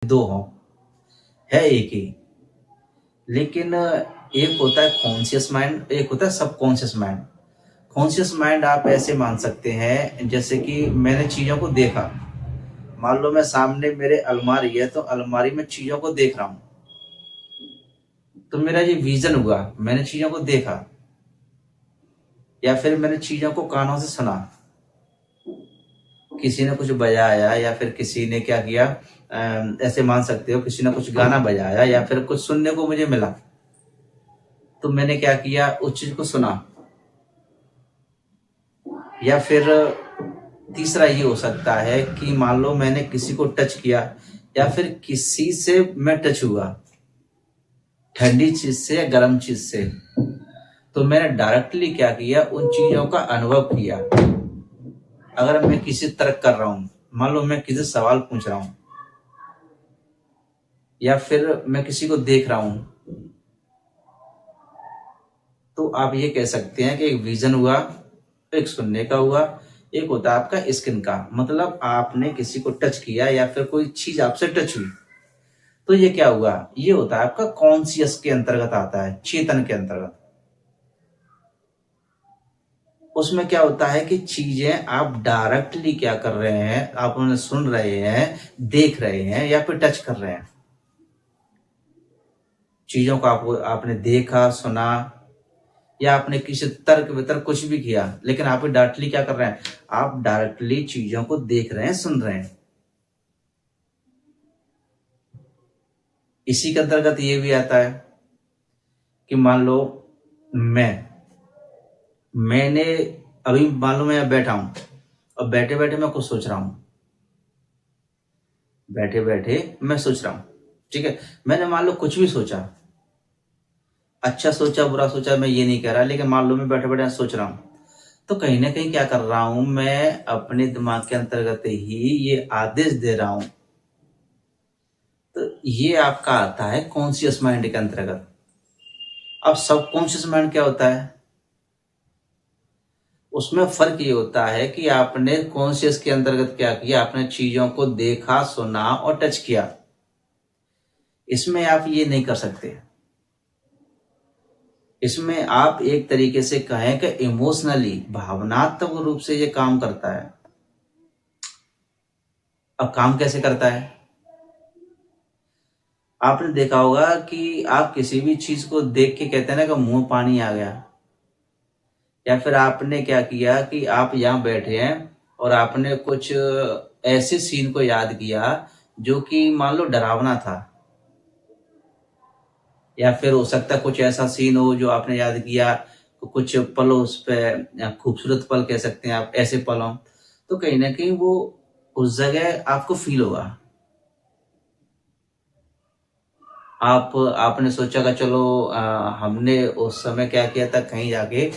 दो हों, है एक ही। लेकिन एक होता है कॉन्शियस माइंड, एक होता है सबकॉन्शियस माइंड। कॉन्शियस माइंड आप ऐसे मान सकते हैं जैसे कि मैंने चीज़ों को देखा। मान लो मैं सामने मेरे अलमारी है तो अलमारी में चीज़ों को देख रहा हूँ, तो मेरा ये विजन हुआ, मैंने चीज़ों को देखा। या फिर मैंने चीज़ों को कानों से सुना, किसी ने कुछ बजाया या फिर किसी ने क्या किया, ऐसे मान सकते हो किसी ने कुछ गाना बजाया या फिर कुछ सुनने को मुझे मिला, तो मैंने क्या किया, उस चीज को सुना। या फिर तीसरा ये हो सकता है कि मान लो मैंने किसी को टच किया या फिर किसी से मैं टच हुआ, ठंडी चीज से या गर्म चीज से, तो मैंने डायरेक्टली क्या किया, उन चीजों का अनुभव किया। अगर मैं किसी तर्क कर रहा हूं, मान लो मैं किसी सवाल पूछ रहा हूं या फिर मैं किसी को देख रहा हूं, तो आप ये कह सकते हैं कि एक विजन हुआ, एक सुनने का हुआ, एक होता है आपका स्किन का, मतलब आपने किसी को टच किया या फिर कोई चीज आपसे टच हुई, तो ये क्या हुआ, ये होता है आपका कॉन्शियस के अंतर्गत आता है, चेतन के अंतर्गत। उसमें क्या होता है कि चीजें आप डायरेक्टली क्या कर रहे हैं, आप उन्हें सुन रहे हैं, देख रहे हैं या फिर टच कर रहे हैं। चीजों को आपने देखा, सुना, या आपने किसी तर्क वितर्क कुछ भी किया, लेकिन आप डायरेक्टली क्या कर रहे हैं, आप डायरेक्टली चीजों को देख रहे हैं, सुन रहे हैं। इसी के अंतर्गत ये भी आता है कि मान लो मैंने अभी मान लो मैं बैठा हूं और बैठे बैठे मैं कुछ सोच रहा हूं, बैठे बैठे मैं सोच रहा हूं, ठीक है। मैंने मान लो कुछ भी सोचा, अच्छा सोचा बुरा सोचा मैं ये नहीं कह रहा, लेकिन मान लो मैं बैठे बैठे सोच रहा हूं, तो कहीं ना कहीं क्या कर रहा हूं, मैं अपने दिमाग के अंतर्गत ही ये आदेश दे रहा हूं। तो ये आपका आता है कॉन्शियस माइंड के अंतर्गत। अब सबकॉन्शियस माइंड क्या होता है, उसमें फर्क ये होता है कि आपने कॉन्शियस के अंतर्गत क्या किया, आपने चीजों को देखा, सुना और टच किया। इसमें आप ये नहीं कर सकते। इसमें आप एक तरीके से कहें कि इमोशनली, भावनात्मक रूप से ये काम करता है। अब काम कैसे करता है, आपने देखा होगा कि आप किसी भी चीज को देख के कहते हैं ना कि मुंह पानी आ गया। या फिर आपने क्या किया कि आप यहाँ बैठे हैं और आपने कुछ ऐसे सीन को याद किया जो कि मान लो डरावना था, या फिर हो सकता है कुछ ऐसा सीन हो जो आपने याद किया, कुछ पल उस पे खूबसूरत पल कह सकते हैं आप, ऐसे पल हो, तो कहीं ना कहीं वो उस जगह आपको फील होगा। आपने सोचा कि चलो हमने उस समय क्या किया था, कहीं जाके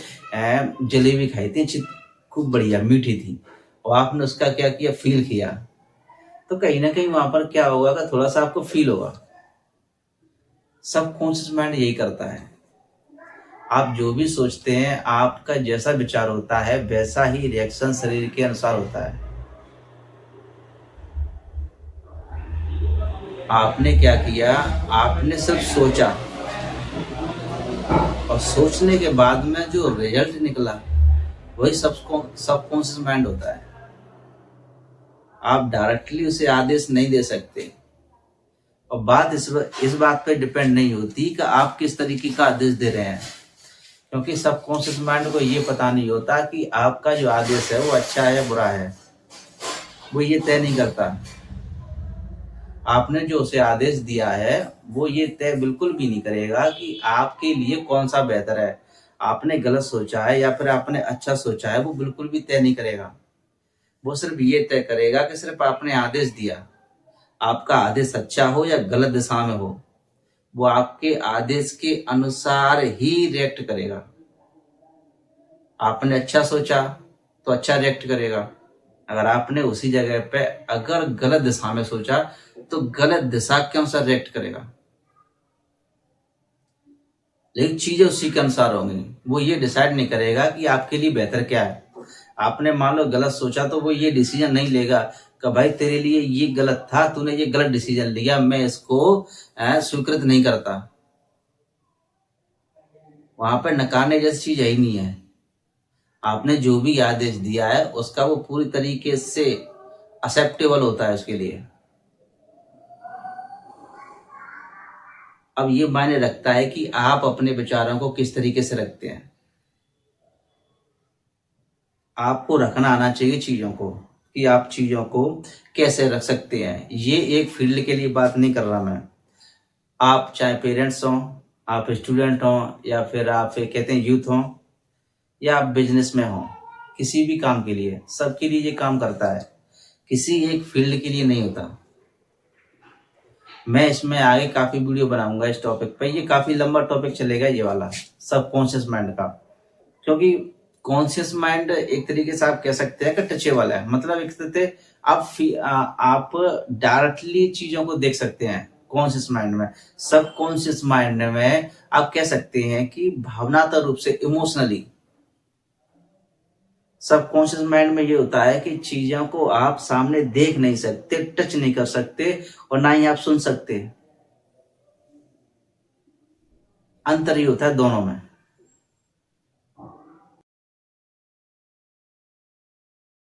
जलेबी खाई थी, खूब बढ़िया मीठी थी, और आपने उसका क्या किया, फील किया। तो कहीं ना कहीं वहां पर क्या होगा कि थोड़ा सा आपको फील होगा। सबकॉन्शियस माइंड यही करता है। आप जो भी सोचते हैं, आपका जैसा विचार होता है वैसा ही रिएक्शन शरीर के अनुसार होता है। आपने क्या किया, आपने सिर्फ सोचा, और सोचने के बाद में जो रिजल्ट निकला वही सबकॉन्शियस माइंड होता है। आप डायरेक्टली उसे आदेश नहीं दे सकते। और बात इस बात पे डिपेंड नहीं होती कि आप किस तरीके का आदेश दे रहे हैं, क्योंकि सबकॉन्शियस माइंड को ये पता नहीं होता कि आपका जो आदेश है वो अच्छा है या बुरा है, वो ये तय नहीं करता। आपने जो उसे आदेश दिया है वो ये तय बिल्कुल भी नहीं करेगा कि आपके लिए कौन सा बेहतर है। आपने गलत सोचा है या फिर आपने अच्छा सोचा है, वो बिल्कुल भी तय नहीं करेगा। वो सिर्फ ये तय करेगा कि सिर्फ आपने आदेश दिया, आपका आदेश अच्छा हो या गलत दिशा में हो, वो आपके आदेश के अनुसार ही रिएक्ट करेगा। आपने अच्छा सोचा तो अच्छा रिएक्ट करेगा, अगर आपने उसी जगह पे अगर गलत दिशा में सोचा तो गलत दिशा के अनुसार रिएक्ट करेगा। लेकिन चीजें उसी के अनुसार होंगी, वो ये डिसाइड नहीं करेगा कि आपके लिए बेहतर क्या है। आपने मान लो गलत सोचा तो वो ये डिसीजन नहीं लेगा कि भाई तेरे लिए ये गलत था, तूने ये गलत डिसीजन लिया, मैं इसको स्वीकृत नहीं करता। वहां पर नकारने जैसी चीज है ही नहीं है। आपने जो भी आदेश दिया है उसका वो पूरी तरीके से एक्सेप्टेबल होता है उसके लिए। अब ये मायने रखता है कि आप अपने विचारों को किस तरीके से रखते हैं। आपको रखना आना चाहिए चीजों को, कि आप चीजों को कैसे रख सकते हैं। ये एक फील्ड के लिए बात नहीं कर रहा मैं। आप चाहे पेरेंट्स हों, आप स्टूडेंट हों, या फिर आप कहते हैं यूथ हों, या आप बिजनेस में हों, किसी भी काम के लिए, सबके लिए ये काम करता है, किसी एक फील्ड के लिए नहीं होता। मैं इसमें आगे काफी वीडियो बनाऊंगा इस टॉपिक पे। ये काफी लंबा टॉपिक चलेगा ये वाला, सबकॉन्शियस माइंड का, क्योंकि कॉन्शियस माइंड एक तरीके से आप कह सकते हैं कि टचेबल है। मतलब एक तरह से आप डायरेक्टली चीजों को देख सकते हैं कॉन्शियस माइंड में। सबकॉन्शियस माइंड में आप कह सकते हैं कि भावनात्मक रूप से, इमोशनली, सबकॉन्शियस माइंड में ये होता है कि चीजों को आप सामने देख नहीं सकते, टच नहीं कर सकते, और ना ही आप सुन सकते। अंतर ये होता है दोनों में।